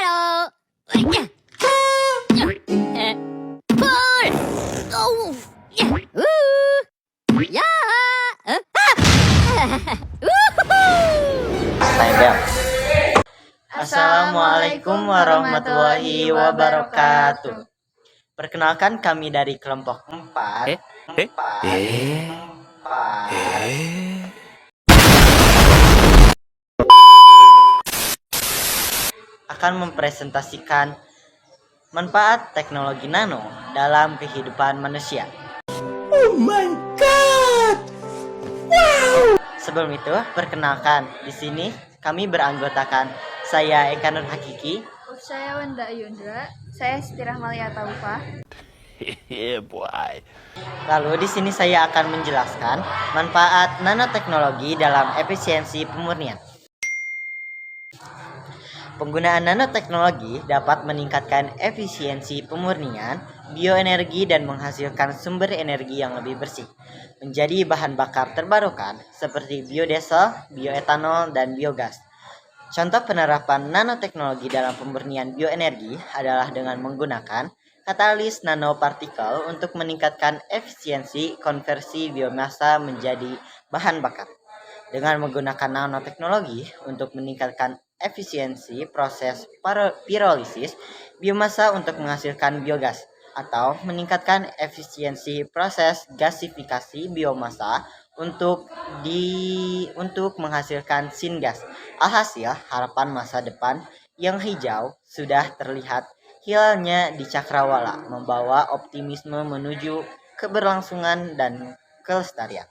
Halo. Pul. Oh. Ya. Tembel. Assalamualaikum warahmatullahi wabarakatuh. Perkenalkan kami dari kelompok 4 akan mempresentasikan manfaat teknologi nano dalam kehidupan manusia. Oh my god! Wow! Sebelum itu, perkenalkan, di sini kami beranggotakan saya Eka Nur Hakiki, Saya Wanda Yundra, saya Siti Rahmalia Taufah. Yeah, boy. Lalu di sini saya akan menjelaskan manfaat nanoteknologi dalam efisiensi pemurnian. Penggunaan nanoteknologi dapat meningkatkan efisiensi pemurnian, bioenergi dan menghasilkan sumber energi yang lebih bersih, menjadi bahan bakar terbarukan seperti biodiesel, bioetanol, dan biogas. Contoh penerapan nanoteknologi dalam pemurnian bioenergi adalah dengan menggunakan katalis nanopartikel untuk meningkatkan efisiensi konversi biomasa menjadi bahan bakar. Dengan menggunakan nanoteknologi untuk meningkatkan efisiensi proses pirolisis biomasa untuk menghasilkan biogas, atau meningkatkan efisiensi proses gasifikasi biomasa untuk menghasilkan syngas. Alhasil, harapan masa depan yang hijau sudah terlihat hilalnya di cakrawala, membawa optimisme menuju keberlangsungan dan kelestarian.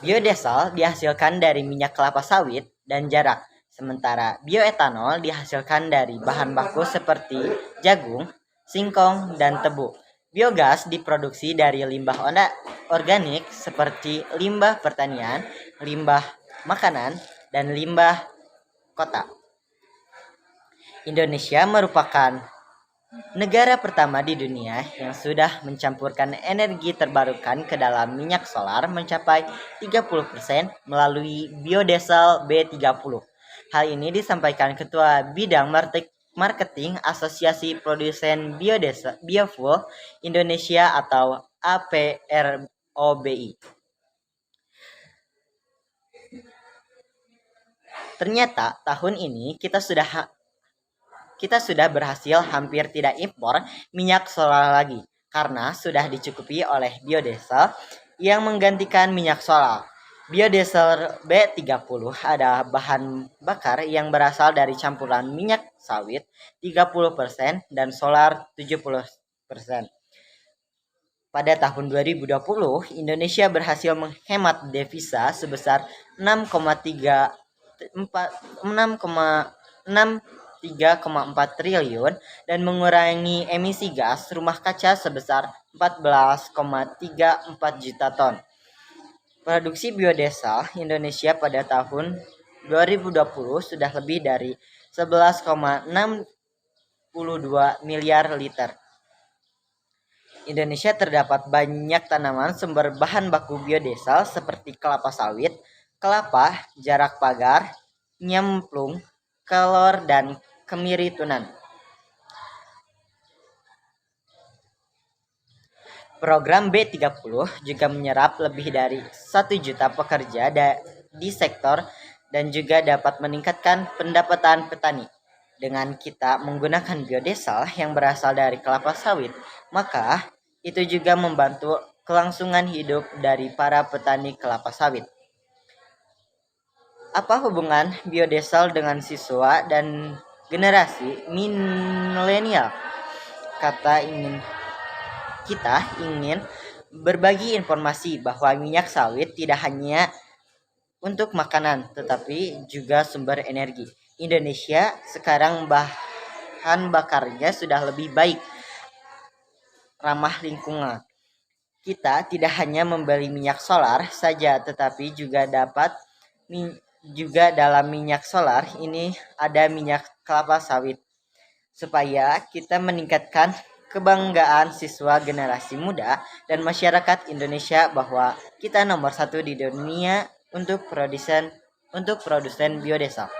Biodiesel dihasilkan dari minyak kelapa sawit dan jarak, sementara bioetanol dihasilkan dari bahan baku seperti jagung, singkong, dan tebu. Biogas diproduksi dari limbah organik seperti limbah pertanian, limbah makanan, dan limbah kota. Indonesia merupakan negara pertama di dunia yang sudah mencampurkan energi terbarukan ke dalam minyak solar mencapai 30% melalui biodiesel B30. Hal ini disampaikan Ketua Bidang Marketing Asosiasi Produsen Biofuel Indonesia atau APROBI. Ternyata tahun ini kita sudah berhasil hampir tidak impor minyak solar lagi karena sudah dicukupi oleh biodiesel yang menggantikan minyak solar. Biodiesel B30 adalah bahan bakar yang berasal dari campuran minyak sawit 30% dan solar 70%. Pada tahun 2020, Indonesia berhasil menghemat devisa sebesar 3,4 triliun dan mengurangi emisi gas rumah kaca sebesar 14,34 juta ton. Produksi biodiesel Indonesia pada tahun 2020 sudah lebih dari 11,62 miliar liter. Indonesia terdapat banyak tanaman sumber bahan baku biodiesel seperti kelapa sawit, kelapa, jarak pagar, nyemplung, kelor, dan kemiri tunan. Program B30 juga menyerap lebih dari 1 juta pekerja di sektor dan juga dapat meningkatkan pendapatan petani. Dengan kita menggunakan biodiesel yang berasal dari kelapa sawit, maka itu juga membantu kelangsungan hidup dari para petani kelapa sawit. Apa hubungan biodiesel dengan siswa dan generasi milenial? Kita ingin berbagi informasi bahwa minyak sawit tidak hanya untuk makanan, tetapi juga sumber energi. Indonesia sekarang bahan bakarnya sudah lebih baik, ramah lingkungan. Kita tidak hanya membeli minyak solar saja, tetapi juga dalam minyak solar ini ada minyak kelapa sawit, supaya kita meningkatkan kebanggaan siswa generasi muda dan masyarakat Indonesia bahwa kita nomor 1 di dunia untuk produsen biodiesel.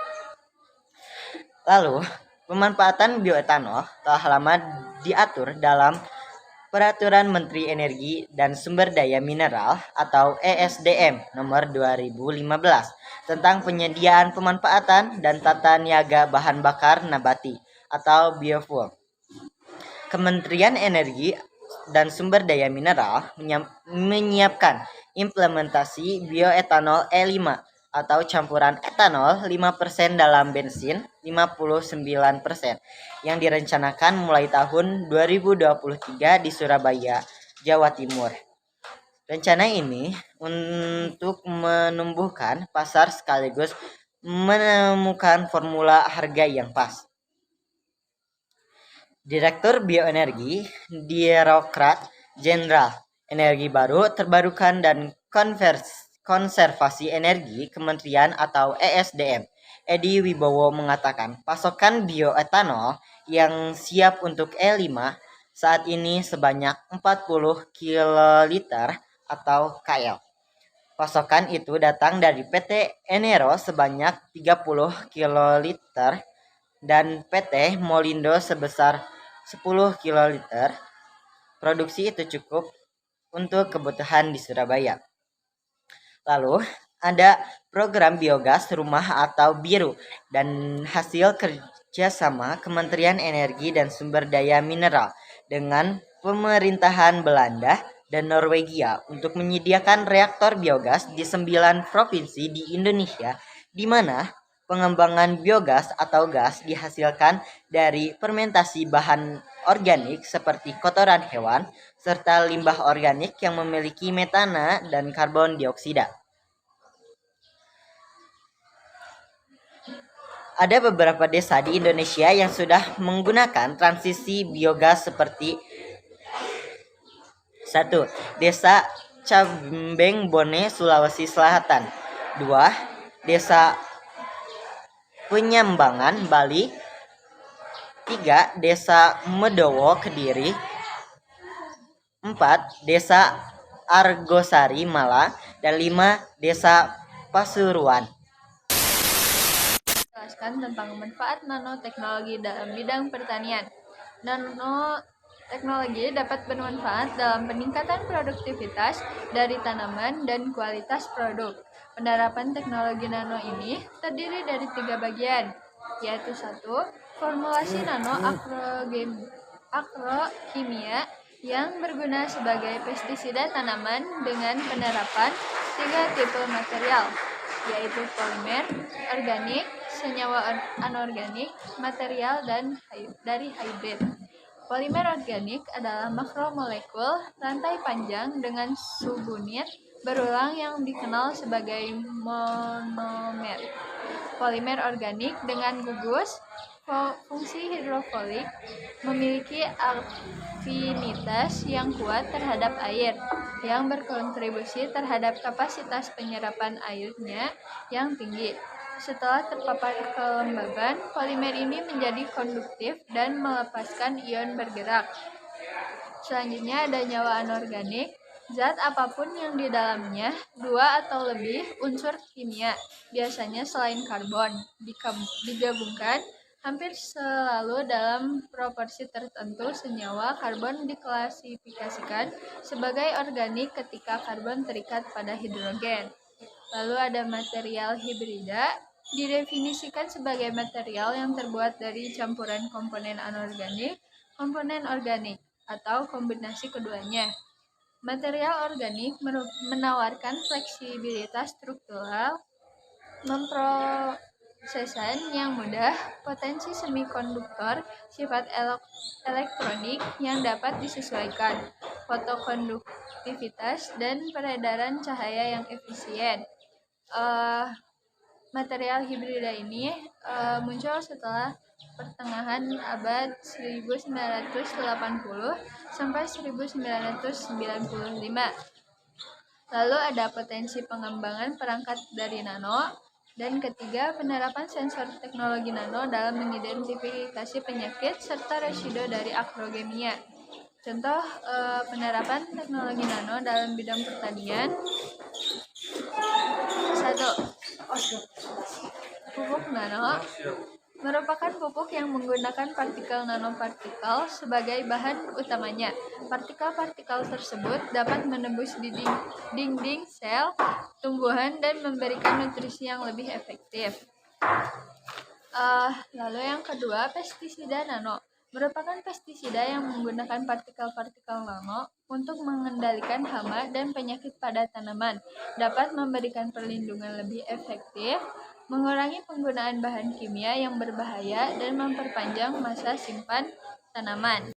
Lalu, pemanfaatan bioetanol telah lama diatur dalam Peraturan Menteri Energi dan Sumber Daya Mineral atau ESDM nomor 2015 tentang penyediaan pemanfaatan dan tata niaga bahan bakar nabati atau biofuel. Kementerian Energi dan Sumber Daya Mineral menyiapkan implementasi bioetanol E5 atau campuran etanol 5% dalam bensin 59% yang direncanakan mulai tahun 2023 di Surabaya, Jawa Timur. Rencana ini untuk menumbuhkan pasar sekaligus menemukan formula harga yang pas. Direktur Bioenergi, Direktorat Jenderal Energi Baru Terbarukan dan Konservasi Energi Kementerian atau ESDM, Edi Wibowo mengatakan pasokan bioetanol yang siap untuk E5 saat ini sebanyak 40 kiloliter atau KL. Pasokan itu datang dari PT Enero sebanyak 30 kiloliter dan PT Molindo sebesar 10 kiloliter. Produksi itu cukup untuk kebutuhan di Surabaya. Lalu ada program biogas rumah atau BIRU dan hasil kerjasama Kementerian Energi dan Sumber Daya Mineral dengan pemerintahan Belanda dan Norwegia untuk menyediakan reaktor biogas di 9 provinsi di Indonesia, di mana pengembangan biogas atau gas dihasilkan dari fermentasi bahan organik seperti kotoran hewan, serta limbah organik yang memiliki metana dan karbon dioksida. Ada beberapa desa di Indonesia yang sudah menggunakan transisi biogas seperti 1. Desa Cabeng Bone, Sulawesi Selatan. 2. Desa Penyambangan, Bali. 3. Desa Medowo, Kediri. 4. Desa Argosari, Malang. Dan 5. Desa Pasuruan. Jelaskan tentang manfaat nanoteknologi dalam bidang pertanian. Nanoteknologi dapat bermanfaat dalam peningkatan produktivitas dari tanaman dan kualitas produk. Penerapan teknologi nano ini terdiri dari 3 bagian, yaitu 1. Formulasi nano agrokimia yang berguna sebagai pestisida tanaman dengan penerapan 3 tipe material, yaitu polimer, organik, senyawa anorganik, material dari hybrid. Polimer organik adalah makromolekul rantai panjang dengan subunit berulang yang dikenal sebagai monomer. Polimer organik dengan gugus fungsi hidrofolik memiliki afinitas yang kuat terhadap air, yang berkontribusi terhadap kapasitas penyerapan airnya yang tinggi. Setelah terpapar kelembaban, polimer ini menjadi konduktif dan melepaskan ion bergerak. Selanjutnya ada nyawa anorganik. Zat apapun yang di dalamnya 2 atau lebih unsur kimia, biasanya selain karbon, digabungkan hampir selalu dalam proporsi tertentu. Senyawa karbon diklasifikasikan sebagai organik ketika karbon terikat pada hidrogen. Lalu ada material hibrida, didefinisikan sebagai material yang terbuat dari campuran komponen anorganik, komponen organik, atau kombinasi keduanya. Material organik menawarkan fleksibilitas struktural, memprosesan yang mudah, potensi semikonduktor, sifat elektronik yang dapat disesuaikan, fotokonduktivitas, dan peredaran cahaya yang efisien. Material hibrida ini muncul setelah pertengahan abad 1980 sampai 1995. Lalu ada potensi pengembangan perangkat dari nano. Dan ketiga, penerapan sensor teknologi nano dalam mengidentifikasi penyakit serta residu dari agrokimia. Contoh penerapan teknologi nano dalam bidang pertanian. 1. Pupuk nano. merupakan pupuk yang menggunakan partikel nanopartikel sebagai bahan utamanya. Partikel-partikel tersebut dapat menembus dinding sel tumbuhan dan memberikan nutrisi yang lebih efektif. Lalu yang kedua, pestisida nano merupakan pestisida yang menggunakan partikel-partikel nano untuk mengendalikan hama dan penyakit pada tanaman, dapat memberikan perlindungan lebih efektif, mengurangi penggunaan bahan kimia yang berbahaya, dan memperpanjang masa simpan tanaman.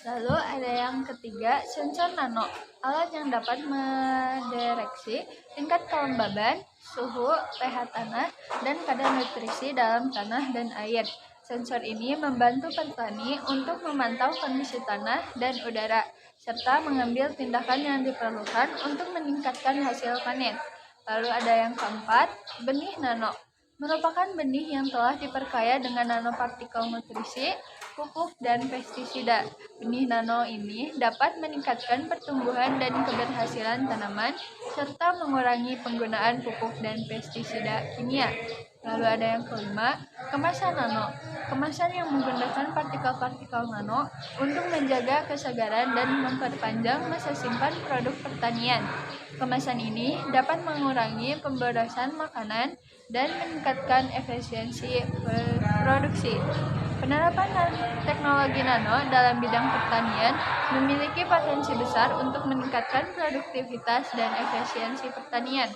Lalu ada yang ketiga, sensor nano, alat yang dapat mendeteksi tingkat kelembaban, suhu, pH tanah, dan kadar nutrisi dalam tanah dan air. Sensor ini membantu petani untuk memantau kondisi tanah dan udara, serta mengambil tindakan yang diperlukan untuk meningkatkan hasil panen. Lalu ada yang keempat, benih nano, merupakan benih yang telah diperkaya dengan nanopartikel nutrisi, pupuk, dan pestisida. Benih nano ini dapat meningkatkan pertumbuhan dan keberhasilan tanaman, serta mengurangi penggunaan pupuk dan pestisida kimia. Lalu ada yang kelima, kemasan nano. Kemasan yang menggunakan partikel-partikel nano untuk menjaga kesegaran dan memperpanjang masa simpan produk pertanian. Kemasan ini dapat mengurangi pemborosan makanan dan meningkatkan efisiensi produksi. Penerapan teknologi nano dalam bidang pertanian memiliki potensi besar untuk meningkatkan produktivitas dan efisiensi pertanian,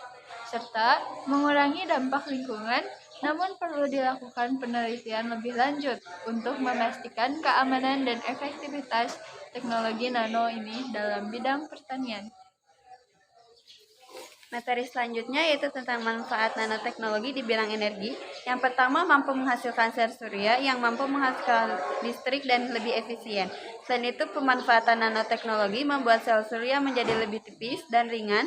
serta mengurangi dampak lingkungan, namun perlu dilakukan penelitian lebih lanjut untuk memastikan keamanan dan efektivitas teknologi nano ini dalam bidang pertanian. Materi selanjutnya yaitu tentang manfaat nanoteknologi di bidang energi. Yang pertama, mampu menghasilkan sel surya yang mampu menghasilkan listrik dan lebih efisien. Selain itu, pemanfaatan nanoteknologi membuat sel surya menjadi lebih tipis dan ringan,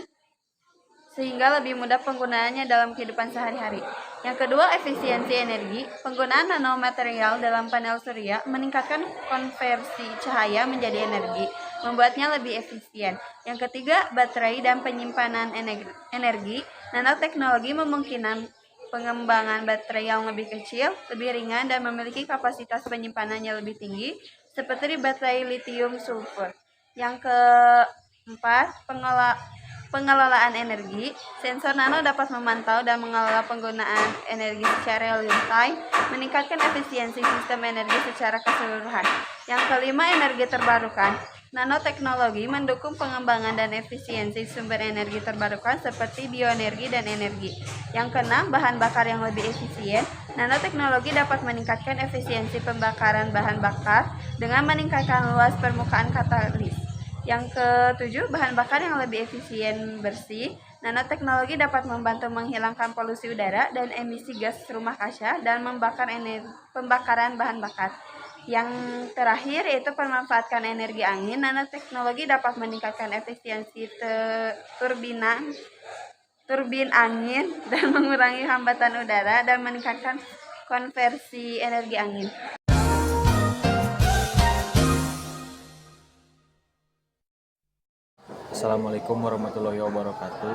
sehingga lebih mudah penggunaannya dalam kehidupan sehari-hari. Yang kedua, efisiensi energi. Penggunaan nanomaterial dalam panel surya meningkatkan konversi cahaya menjadi energi, membuatnya lebih efisien. Yang ketiga, baterai dan penyimpanan energi. Nanoteknologi memungkinkan pengembangan baterai yang lebih kecil, lebih ringan, dan memiliki kapasitas penyimpanannya lebih tinggi, seperti baterai litium sulfur. Yang keempat, pengelolaan energi. Sensor nano dapat memantau dan mengelola penggunaan energi secara real time, meningkatkan efisiensi sistem energi secara keseluruhan. Yang kelima, energi terbarukan. Nanoteknologi mendukung pengembangan dan efisiensi sumber energi terbarukan seperti bioenergi dan energi. Yang keenam, bahan bakar yang lebih efisien. Nanoteknologi dapat meningkatkan efisiensi pembakaran bahan bakar dengan meningkatkan luas permukaan katalis. Yang ketujuh, bahan bakar yang lebih efisien bersih. Nanoteknologi dapat membantu menghilangkan polusi udara dan emisi gas rumah kaca dan pembakaran bahan bakar. Yang terakhir yaitu pemanfaatan energi angin. Nanoteknologi dapat meningkatkan efisiensi turbin angin dan mengurangi hambatan udara dan meningkatkan konversi energi angin. Assalamualaikum warahmatullahi wabarakatuh.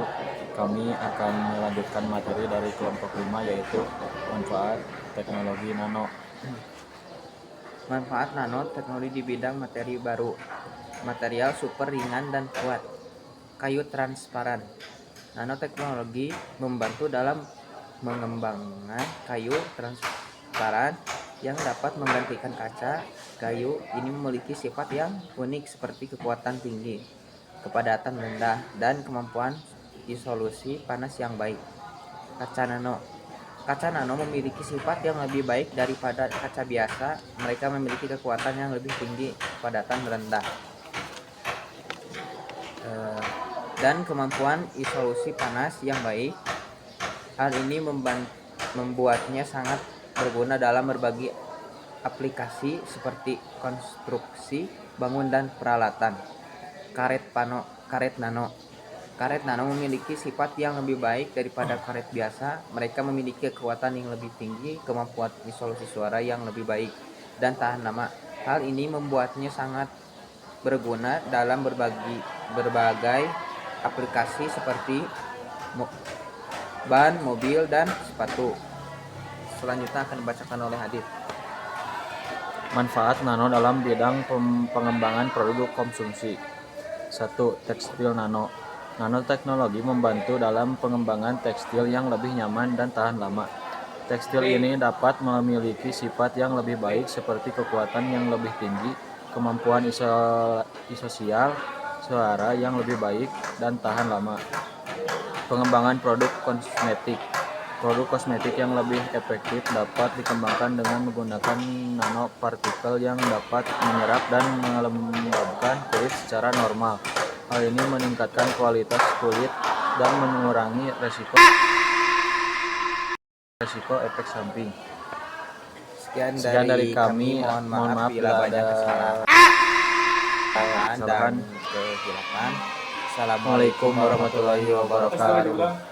Kami akan melanjutkan materi dari kelompok 5 yaitu manfaat teknologi nano. Manfaat nanoteknologi di bidang materi baru. Material super ringan dan kuat. Kayu transparan. Nanoteknologi membantu dalam mengembangkan kayu transparan yang dapat menggantikan kaca. Kayu ini memiliki sifat yang unik seperti kekuatan tinggi, kepadatan rendah, dan kemampuan isolasi panas yang baik. Kaca nano memiliki sifat yang lebih baik daripada kaca biasa. Mereka memiliki kekuatan yang lebih tinggi, kepadatan rendah, dan kemampuan isolasi panas yang baik. Hal ini membuatnya sangat berguna dalam berbagai aplikasi seperti konstruksi, bangun, dan peralatan. Karet nano memiliki sifat yang lebih baik daripada karet biasa. Mereka memiliki kekuatan yang lebih tinggi, kemampuan isolasi suara yang lebih baik, dan tahan lama. Hal ini membuatnya sangat berguna dalam berbagai aplikasi seperti ban, mobil, dan sepatu. selanjutnya akan dibacakan oleh Adit. Manfaat nano dalam bidang pengembangan produk konsumsi. 1. Tekstil nano. Nanoteknologi membantu dalam pengembangan tekstil yang lebih nyaman dan tahan lama. Tekstil ini dapat memiliki sifat yang lebih baik seperti kekuatan yang lebih tinggi, kemampuan isosial, suara yang lebih baik, dan tahan lama. Pengembangan produk kosmetik. Produk kosmetik yang lebih efektif dapat dikembangkan dengan menggunakan nanopartikel yang dapat menyerap dan melembabkan kulit secara normal. Hal ini meningkatkan kualitas kulit dan mengurangi resiko efek samping. Sekian dari kami. mohon Mohon maaf bila bila banyak ada kesalahan dan kehilafan. Assalamualaikum Assalamualaikum warahmatullahi wabarakatuh.